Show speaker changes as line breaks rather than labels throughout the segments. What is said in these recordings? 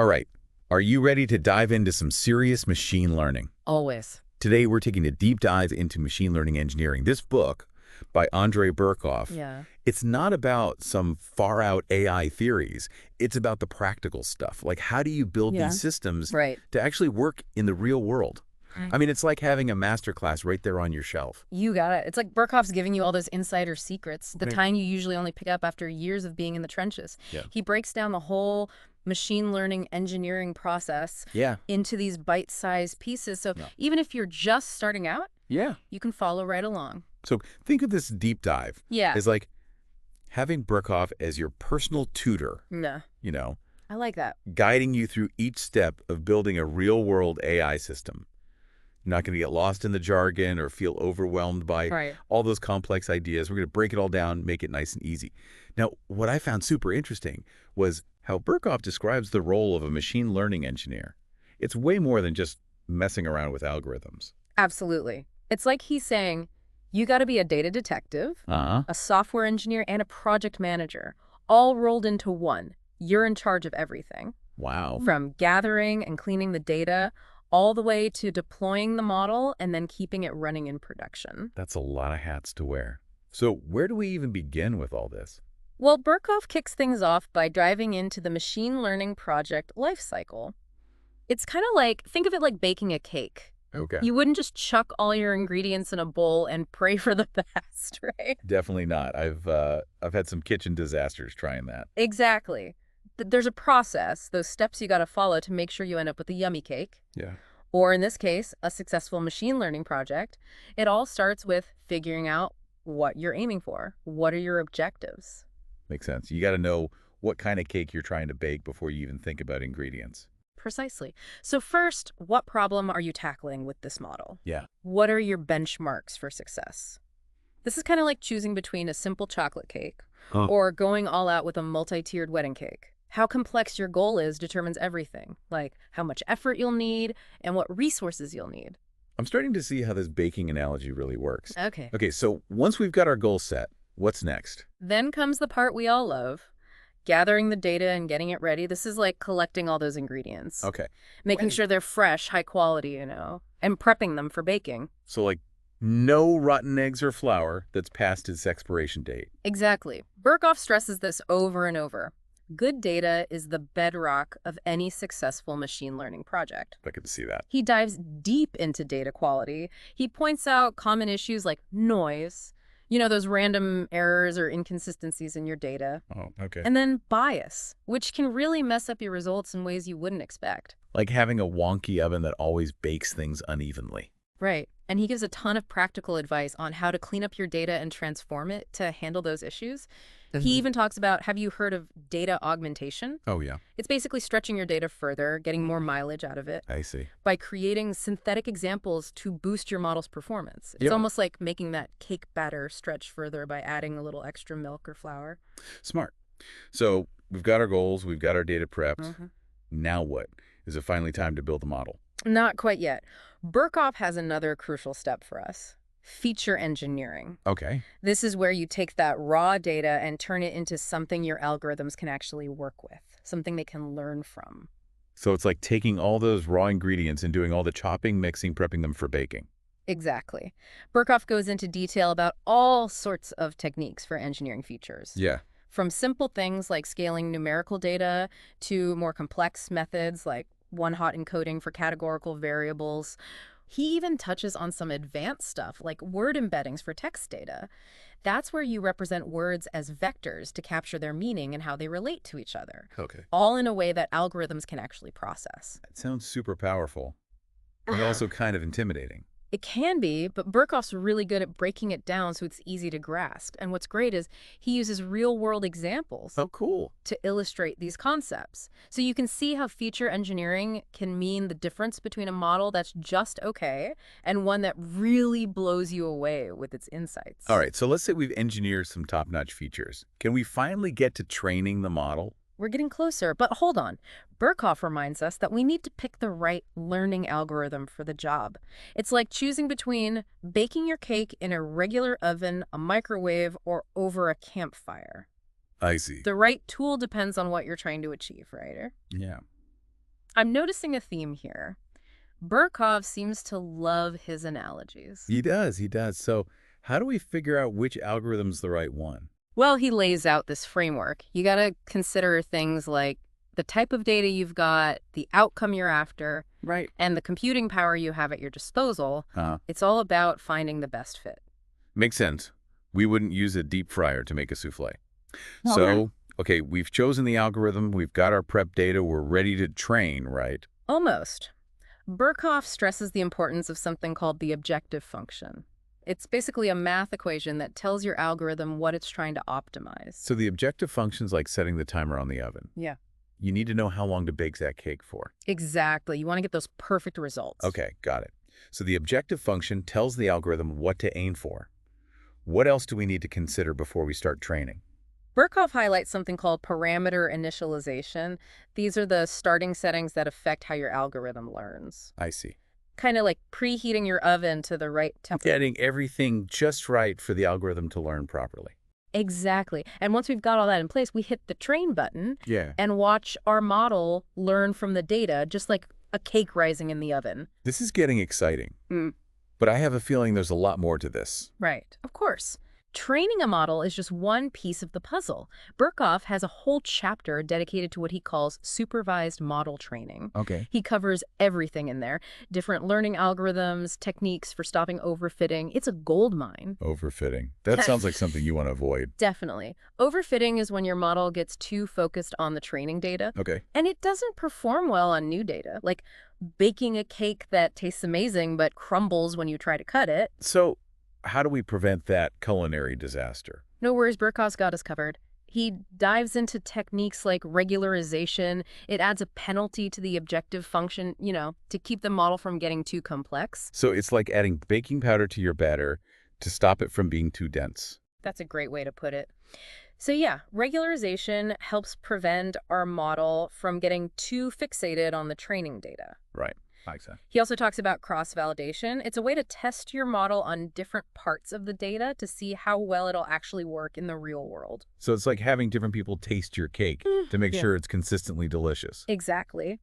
All right, are you ready to dive into some serious machine learning?
Always.
Today, we're taking a deep dive into machine learning engineering. This book by Andriy Burkov,
Yeah.
it's not about some far-out AI theories. It's about the practical stuff. Like, how do you build
Yeah.
these systems
Right.
to actually work in the real world?
Mm.
I mean, it's like having a master class right there on your shelf.
You got it. It's like Burkov's giving you all those insider secrets, the
Right.
kind you usually only pick up after years of being in the trenches.
Yeah.
He breaks down the whole machine learning engineering process
Yeah.
into these bite-sized pieces. So
Yeah.
even if you're just starting out,
Yeah.
you can follow right along.
So think of this deep dive
Yeah.
as like having Burkov as your personal tutor,
No.
you know,
I like that.
guiding you through each step of building a real-world AI system. You're not going to get lost in the jargon or feel overwhelmed by
Right.
all those complex ideas. We're going to break it all down, make it nice and easy. Now, what I found super interesting was how Burkov describes the role of a machine learning engineer. It's way more than just messing around with algorithms.
Absolutely. It's like he's saying, you got to be a data detective,
Uh-huh.
a software engineer, and a project manager, all rolled into one. You're in charge of everything.
Wow.
From gathering and cleaning the data all the way to deploying the model and then keeping it running in production.
That's a lot of hats to wear. So where do we even begin with all this?
Well, Burkov kicks things off by diving into the machine learning project lifecycle. It's kind of like, think of it like baking a cake.
Okay.
You wouldn't just chuck all your ingredients in a bowl and pray for the best, right?
Definitely not. I've had some kitchen disasters trying that.
Exactly. There's a process, those steps you got to follow to make sure you end up with a yummy cake.
Yeah.
Or in this case, a successful machine learning project. It all starts with figuring out what you're aiming for. What are your objectives?
Makes sense. You got to know what kind of cake you're trying to bake before you even think about ingredients.
Precisely. So first, what problem are you tackling with this model?
Yeah.
What are your benchmarks for success? This is kind of like choosing between a simple chocolate cake or going all out with a multi-tiered wedding cake. How complex your goal is determines everything, like how much effort you'll need and what resources you'll need.
I'm starting to see how this baking analogy really works.
Okay.
Okay, so once we've got our goal set, what's next?
Then comes the part we all love, gathering the data and getting it ready. This is like collecting all those ingredients,
Okay.
making sure they're fresh, high quality, and prepping them for baking.
So like no rotten eggs or flour that's past its expiration date.
Exactly. Burkov stresses this over and over. Good data is the bedrock of any successful machine learning project.
I could see that.
He dives deep into data quality. He points out common issues like noise, those random errors or inconsistencies in your data,
Oh, okay.
and then bias, which can really mess up your results in ways you wouldn't expect.
Like having a wonky oven that always bakes things unevenly.
Right. And he gives a ton of practical advice on how to clean up your data and transform it to handle those issues. He even talks about, have you heard of data augmentation?
Oh, yeah.
It's basically stretching your data further, getting more mileage out of it
I see.
by creating synthetic examples to boost your model's performance. It's
Yeah.
almost like making that cake batter stretch further by adding a little extra milk or flour.
Smart. So we've got our goals, we've got our data prepped.
Mm-hmm.
Now what? Is it finally time to build the model?
Not quite yet. Burkov has another crucial step for us. Feature engineering.
Okay.
This is where you take that raw data and turn it into something your algorithms can actually work with, something they can learn from.
So it's like taking all those raw ingredients and doing all the chopping, mixing, prepping them for baking.
Exactly. Burkov goes into detail about all sorts of techniques for engineering features.
Yeah.
From simple things like scaling numerical data to more complex methods like one-hot encoding for categorical variables. He even touches on some advanced stuff like word embeddings for text data. That's where you represent words as vectors to capture their meaning and how they relate to each other,
Okay.
all in a way that algorithms can actually process.
That sounds super powerful and also kind of intimidating.
It can be, but Burkov's really good at breaking it down so it's easy to grasp. And what's great is he uses real-world examples
Oh, cool.
to illustrate these concepts. So you can see how feature engineering can mean the difference between a model that's just okay and one that really blows you away with its insights.
All right, so let's say we've engineered some top-notch features. Can we finally get to training the model?
We're getting closer, but hold on. Burkov reminds us that we need to pick the right learning algorithm for the job. It's like choosing between baking your cake in a regular oven, a microwave, or over a campfire.
I see.
The right tool depends on what you're trying to achieve, right?
Yeah.
I'm noticing a theme here. Burkov seems to love his analogies.
He does, he does. So how do we figure out which algorithm's the right one?
Well, he lays out this framework. You got to consider things like the type of data you've got, the outcome you're after,
Right.
and the computing power you have at your disposal.
Uh,
It's all about finding the best fit.
Makes sense. We wouldn't use a deep fryer to make a souffle.
Okay.
So, okay, we've chosen the algorithm, we've got our prep data, we're ready to train, right?
Almost. Burkov stresses the importance of something called the objective function. It's basically a math equation that tells your algorithm what it's trying to optimize.
So the objective function's like setting the timer on the oven.
Yeah.
You need to know how long to bake that cake for.
Exactly. You want to get those perfect results.
Okay, got it. So the objective function tells the algorithm what to aim for. What else do we need to consider before we start training?
Burkov highlights something called parameter initialization. These are the starting settings that affect how your algorithm learns.
I see.
Kind of like preheating your oven to the right temperature.
Getting everything just right for the algorithm to learn properly.
Exactly. And once we've got all that in place, we hit the train button
Yeah.
and watch our model learn from the data, just like a cake rising in the oven.
This is getting exciting.
Mm.
But I have a feeling there's a lot more to this.
Right. Of course. Training a model is just one piece of the puzzle. Burkov has a whole chapter dedicated to what he calls supervised model training.
Okay.
He covers everything in there, different learning algorithms, techniques for stopping overfitting. It's a gold mine.
Overfitting. That sounds like something you want to avoid.
Definitely. Overfitting is when your model gets too focused on the training data,
Okay.
and it doesn't perform well on new data, like baking a cake that tastes amazing but crumbles when you try to cut it.
So how do we prevent that culinary disaster?
No worries, Burkov's got us covered. He dives into techniques like regularization. It adds a penalty to the objective function, to keep the model from getting too complex.
So it's like adding baking powder to your batter to stop it from being too dense.
That's a great way to put it. So yeah, regularization helps prevent our model from getting too fixated on the training data.
Right. Like that.
He also talks about cross-validation. It's a way to test your model on different parts of the data to see how well it'll actually work in the real world.
So it's like having different people taste your cake to make
Yeah.
sure it's consistently delicious.
Exactly.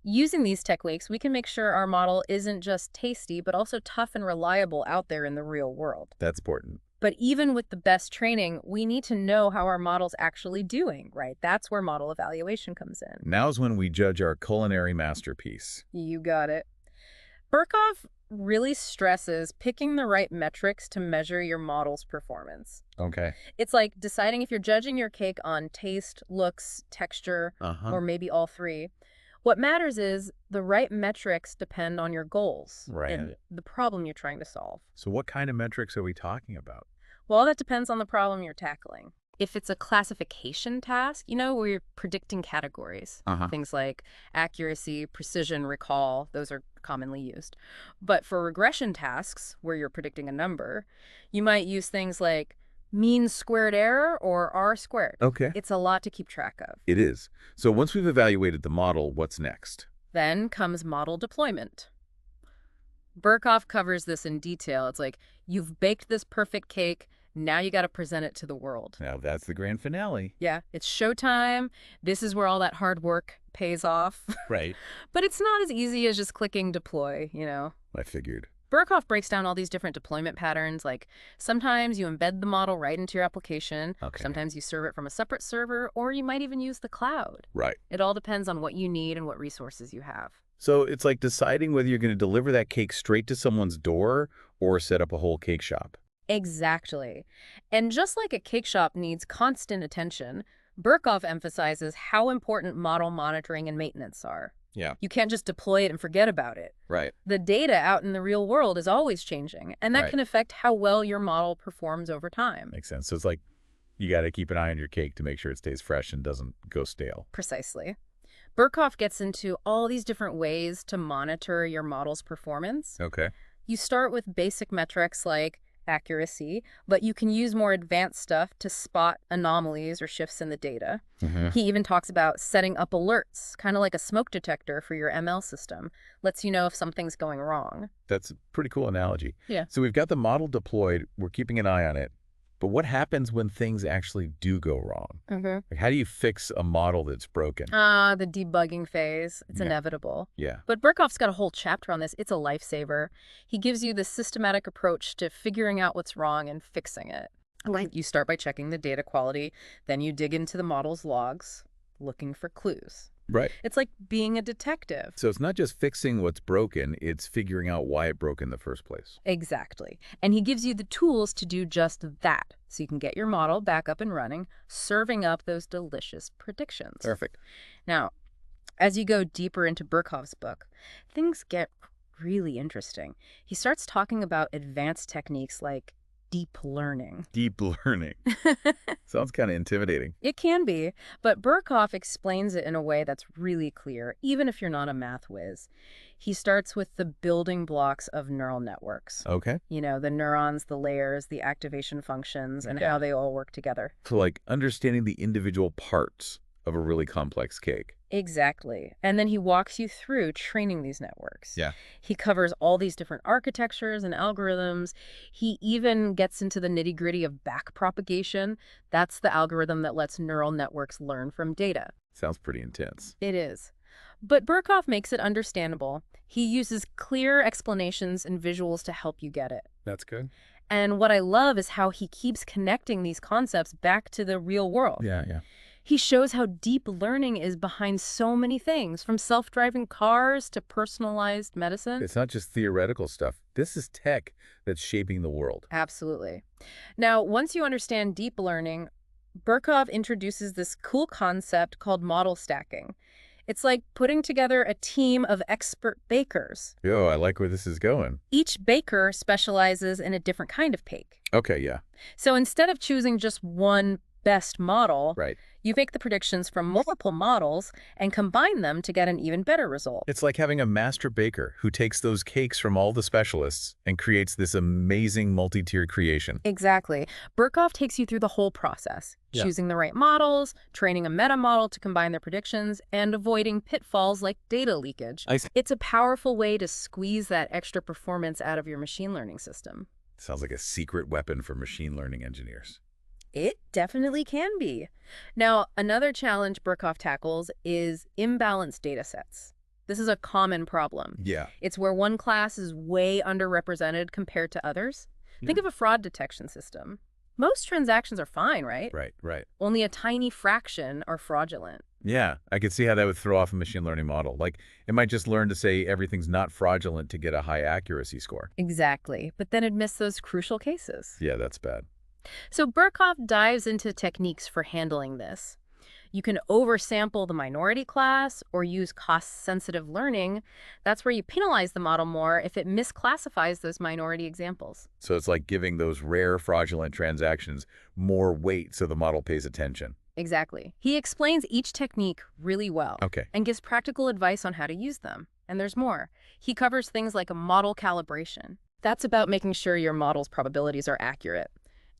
Using these techniques, we can make sure our model isn't just tasty, but also tough and reliable out there in the real world.
That's important.
But even with the best training, we need to know how our model's actually doing, right? That's where model evaluation comes in.
Now's when we judge our culinary masterpiece.
You got it. Burkov really stresses picking the right metrics to measure your model's performance.
Okay.
It's like deciding if you're judging your cake on taste, looks, texture,
Uh-huh.
or maybe all three. What matters is the right metrics depend on your goals
Right.
and the problem you're trying to solve.
So what kind of metrics are we talking about?
Well, that depends on the problem you're tackling. If it's a classification task, where you're predicting categories,
Uh-huh.
things like accuracy, precision, recall, those are commonly used. But for regression tasks, where you're predicting a number, you might use things like mean squared error or R squared.
Okay.
It's a lot to keep track of.
It is. So once we've evaluated the model, what's next?
Then comes model deployment. Burkov covers this in detail. It's like, you've baked this perfect cake, now you got to present it to the world.
Now that's the grand finale.
Yeah, it's showtime. This is where all that hard work pays off.
Right.
But it's not as easy as just clicking deploy,
I figured.
Burkov breaks down all these different deployment patterns, like sometimes you embed the model right into your application,
Okay.
sometimes you serve it from a separate server, or you might even use the cloud.
Right.
It all depends on what you need and what resources you have.
So it's like deciding whether you're going to deliver that cake straight to someone's door or set up a whole cake shop.
Exactly. And just like a cake shop needs constant attention, Burkov emphasizes how important model monitoring and maintenance are.
Yeah.
You can't just deploy it and forget about it.
Right.
The data out in the real world is always changing, and that
Right.
can affect how well your model performs over time.
Makes sense. So it's like you got to keep an eye on your cake to make sure it stays fresh and doesn't go stale.
Precisely. Burkov gets into all these different ways to monitor your model's performance.
Okay.
You start with basic metrics like accuracy, but you can use more advanced stuff to spot anomalies or shifts in the data.
Mm-hmm.
He even talks about setting up alerts, kind of like a smoke detector for your ML system. Lets you know if something's going wrong.
That's a pretty cool analogy.
Yeah.
So we've got the model deployed. We're keeping an eye on it. But what happens when things actually do go wrong?
Mm-hmm.
Like, how do you fix a model that's broken?
The debugging phase. It's
Yeah.
inevitable.
Yeah.
But Burkov's got a whole chapter on this. It's a lifesaver. He gives you the systematic approach to figuring out what's wrong and fixing it. Like, you start by checking the data quality, then you dig into the model's logs, looking for clues.
Right.
It's like being a detective.
So it's not just fixing what's broken, it's figuring out why it broke in the first place.
Exactly. And he gives you the tools to do just that, so you can get your model back up and running, serving up those delicious predictions.
Perfect.
Now, as you go deeper into Burkov's book, things get really interesting. He starts talking about advanced techniques like deep learning.
Deep learning. Sounds kind of intimidating.
It can be, but Burkov explains it in a way that's really clear, even if you're not a math whiz. He starts with the building blocks of neural networks.
Okay.
You know, the neurons, the layers, the activation functions, and
Okay.
how they all work together.
So like understanding the individual parts of a really complex cake.
Exactly. And then he walks you through training these networks.
Yeah.
He covers all these different architectures and algorithms. He even gets into the nitty-gritty of backpropagation. That's the algorithm that lets neural networks learn from data.
Sounds pretty intense.
It is. But Burkov makes it understandable. He uses clear explanations and visuals to help you get it.
That's good.
And what I love is how he keeps connecting these concepts back to the real world.
Yeah.
He shows how deep learning is behind so many things, from self-driving cars to personalized medicine.
It's not just theoretical stuff. This is tech that's shaping the world.
Absolutely. Now, once you understand deep learning, Burkov introduces this cool concept called model stacking. It's like putting together a team of expert bakers.
Yo, I like where this is going.
Each baker specializes in a different kind of cake.
Okay, yeah.
So instead of choosing just one best model,
Right.
you make the predictions from multiple models and combine them to get an even better result.
It's like having a master baker who takes those cakes from all the specialists and creates this amazing multi-tiered creation.
Exactly. Burkov takes you through the whole process,
Yeah.
choosing the right models, training a meta model to combine their predictions, and avoiding pitfalls like data leakage.
I see.
It's a powerful way to squeeze that extra performance out of your machine learning system.
Sounds like a secret weapon for machine learning engineers.
It definitely can be. Now, another challenge Burkov tackles is imbalanced data sets. This is a common problem.
Yeah.
It's where one class is way underrepresented compared to others. Think of a fraud detection system. Most transactions are fine, right?
Right.
Only a tiny fraction are fraudulent.
Yeah, I could see how that would throw off a machine learning model. Like, it might just learn to say everything's not fraudulent to get a high accuracy score.
Exactly. But then it'd miss those crucial cases.
Yeah, that's bad.
So Burkov dives into techniques for handling this. You can oversample the minority class or use cost-sensitive learning. That's where you penalize the model more if it misclassifies those minority examples.
So it's like giving those rare fraudulent transactions more weight so the model pays attention.
Exactly. He explains each technique really well
Okay.
and gives practical advice on how to use them. And there's more. He covers things like a model calibration. That's about making sure your model's probabilities are accurate.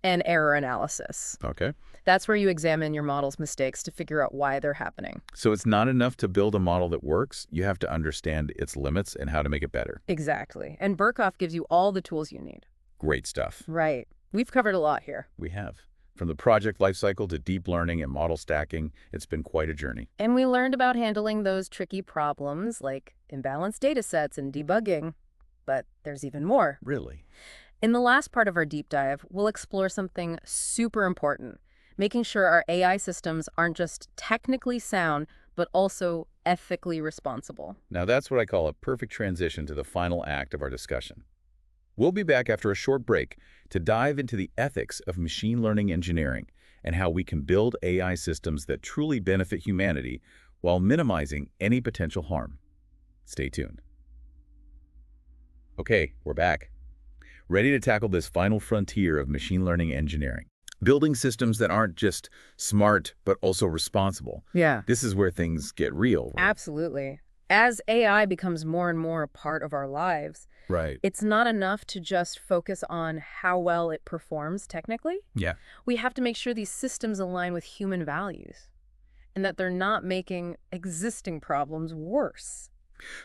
And error analysis.
Okay.
That's where you examine your model's mistakes to figure out why they're happening.
So it's not enough to build a model that works. You have to understand its limits and how to make it better.
Exactly. And Burkov gives you all the tools you need.
Great stuff.
Right. We've covered a lot here.
We have. From the project lifecycle to deep learning and model stacking, it's been quite a journey.
And we learned about handling those tricky problems like imbalanced data sets and debugging. But there's even more.
Really?
In the last part of our deep dive, we'll explore something super important, making sure our AI systems aren't just technically sound, but also ethically responsible.
Now that's what I call a perfect transition to the final act of our discussion. We'll be back after a short break to dive into the ethics of machine learning engineering and how we can build AI systems that truly benefit humanity while minimizing any potential harm. Stay tuned. Okay, we're back. Ready to tackle this final frontier of machine learning engineering. Building systems that aren't just smart, but also responsible.
Yeah.
This is where things get real. Right?
Absolutely. As AI becomes more and more a part of our lives,
Right.
it's not enough to just focus on how well it performs technically.
Yeah.
We have to make sure these systems align with human values and that they're not making existing problems worse.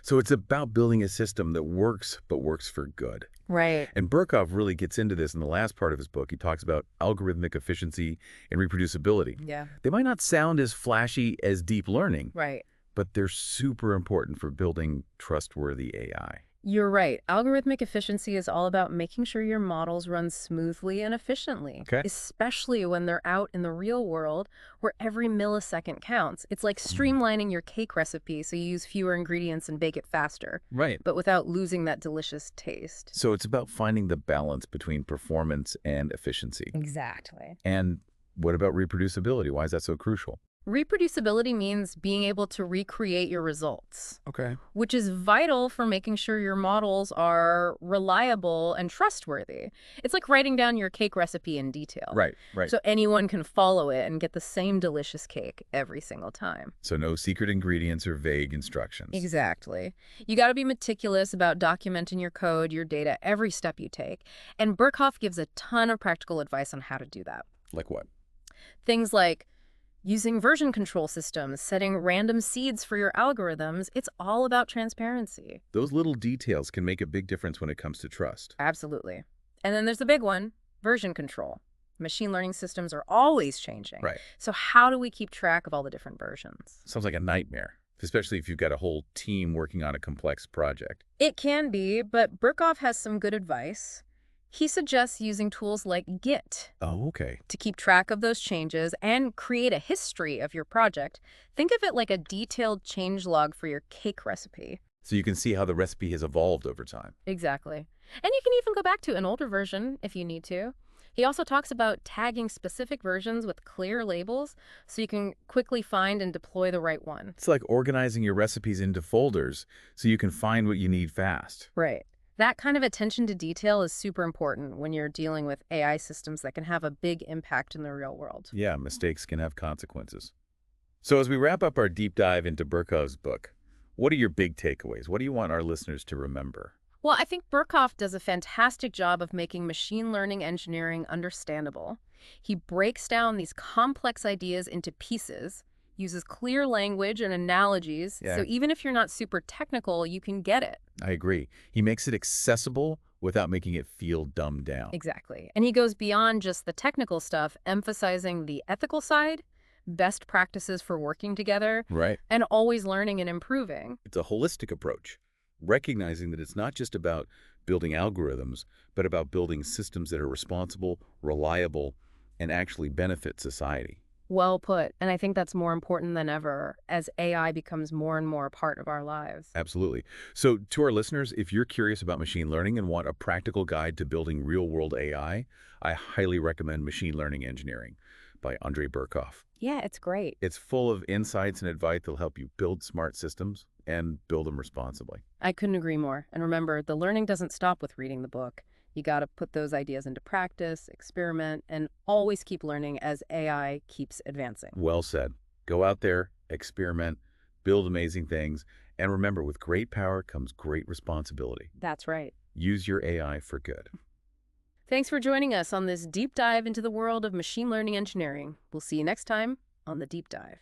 So it's about building a system that works, but works for good.
Right.
And Burkov really gets into this in the last part of his book. He talks about algorithmic efficiency and reproducibility.
Yeah.
They might not sound as flashy as deep learning,
Right.
but they're super important for building trustworthy AI.
You're right. Algorithmic efficiency is all about making sure your models run smoothly and efficiently,
Okay.
especially when they're out in the real world where every millisecond counts. It's like
Mm.
streamlining your cake recipe so you use fewer ingredients and bake it faster,
Right.
but without losing that delicious taste.
So it's about finding the balance between performance and efficiency.
Exactly.
And what about reproducibility? Why is that so crucial?
Reproducibility means being able to recreate your results,
Okay.
which is vital for making sure your models are reliable and trustworthy. It's like writing down your cake recipe in detail,
Right, right.
so anyone can follow it and get the same delicious cake every single time.
So no secret ingredients or vague instructions.
Exactly. You got to be meticulous about documenting your code, your data, every step you take. And Burkhoff gives a ton of practical advice on how to do that.
Like what?
Things like using version control systems, setting random seeds for your algorithms. It's all about transparency.
Those little details can make a big difference when it comes to trust.
Absolutely. And then there's the big one, version control. Machine learning systems are always changing.
Right.
So how do we keep track of all the different versions?
Sounds like a nightmare, especially if you've got a whole team working on a complex project.
It can be, but Burkov has some good advice. He suggests using tools like Git
Oh, okay.
to keep track of those changes and create a history of your project. Think of it like a detailed changelog for your cake recipe.
So you can see how the recipe has evolved over time.
Exactly. And you can even go back to an older version if you need to. He also talks about tagging specific versions with clear labels so you can quickly find and deploy the right one.
It's like organizing your recipes into folders so you can find what you need fast.
Right. That kind of attention to detail is super important when you're dealing with AI systems that can have a big impact in the real world.
Yeah, mistakes can have consequences. So as we wrap up our deep dive into Burkov's book, what are your big takeaways? What do you want our listeners to remember?
Well, I think Burkov does a fantastic job of making machine learning engineering understandable. He breaks down these complex ideas into pieces, uses clear language and analogies,
Yeah.
so even if you're not super technical, you can get it.
I agree. He makes it accessible without making it feel dumbed down.
Exactly. And he goes beyond just the technical stuff, emphasizing the ethical side, best practices for working together,
Right.
and always learning and improving.
It's a holistic approach, recognizing that it's not just about building algorithms, but about building systems that are responsible, reliable, and actually benefit society.
Well put. And I think that's more important than ever as AI becomes more and more a part of our lives.
Absolutely. So to our listeners, if you're curious about machine learning and want a practical guide to building real-world AI, I highly recommend Machine Learning Engineering by Andriy Burkov.
Yeah, it's great.
It's full of insights and advice that'll help you build smart systems and build them responsibly.
I couldn't agree more. And remember, the learning doesn't stop with reading the book. You got to put those ideas into practice, experiment, and always keep learning as AI keeps advancing.
Well said. Go out there, experiment, build amazing things, and remember, with great power comes great responsibility.
That's right.
Use your AI for good.
Thanks for joining us on this deep dive into the world of machine learning engineering. We'll see you next time on The Deep Dive.